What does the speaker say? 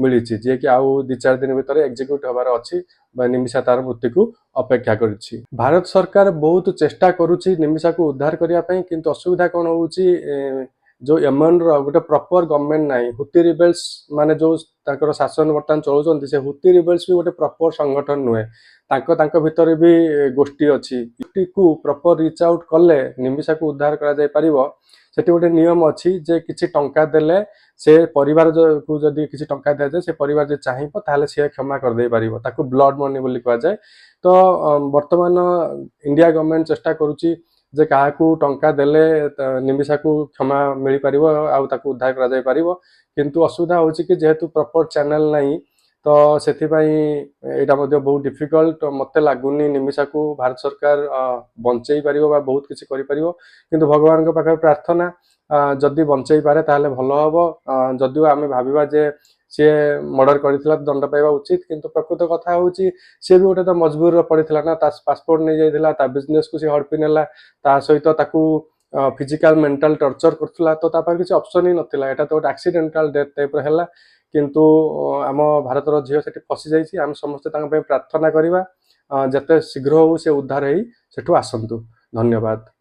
मिली जे कि आउ 2-4 दिन भितर एक्जिक्यूट हबार अछि निमिषा तार मृत्यु को अपेक्षा करिछि। भारत सरकार बहुत चेष्टा करुछि निमिषा को उद्धार करिया पई, किंतु असुविधा कोन होउछि जो यमन रो गोटे प्रॉपर गवर्नमेंट नाही। हुती रिबेल्स माने जो ताकर शासन वर्तमान चलुचंती से हुती रिबेल्स भी गोटे प्रॉपर संगठन नुहे। तांको भितर भी गोष्ठी अछि। गोष्ठी को प्रॉपर रीच आउट कले निमिषा को उद्धार करा जाय परिबो। सेठी गोटे नियम अछि जे किछि टंका देले से परिवार को जदि किछि टंका दे से परिवार जे चाहिबो ताले से क्षमा कर दे परिबो, ताको ब्लड मनी बोली कहा जाय। तो वर्तमान इंडिया गवर्नमेंट चेष्टा करुछि जे काहाकू टंका देले निमिषा को क्षमा मिल पारिबो आ ताको उद्धार करा जाय पारिबो, किंतु असुविधा होछि कि जेहेतु प्रॉपर चैनल नाही तो सेथि पई एटा मध्ये बहुत डिफिकल्ट मते लागुनी निमिषा को भारत सरकार बंचई पारिबो बा बहुत किछि करि पारिबो। किंतु भगवान को पाखे प्रार्थना जदि बंचई पारे ताले भलो हबो। जदि आमे भाबिबा जे से मर्डर करितला दंड पाइबा उचित, किंतु प्रकृत कथा होछि से भी गोटे तो मजबूर पड़ितला ना, ता पासपोर्ट नै जाइतला, ता बिजनेस को से हड़पि नेला, ता सहित ताकू फिजिकल मेंटल टॉर्चर करथला। तो ता पर किछि ऑप्शन ही नथिला, एटा तो एक्सीडेंटल डेथ टाइप हला। किंतु आम भारत रो झियो सेठी फसी जाइछि। हम समस्त तांग पे प्रार्थना करिबा जते शीघ्र हो से उद्धार हेई सेठु आसंतु। धन्यवाद।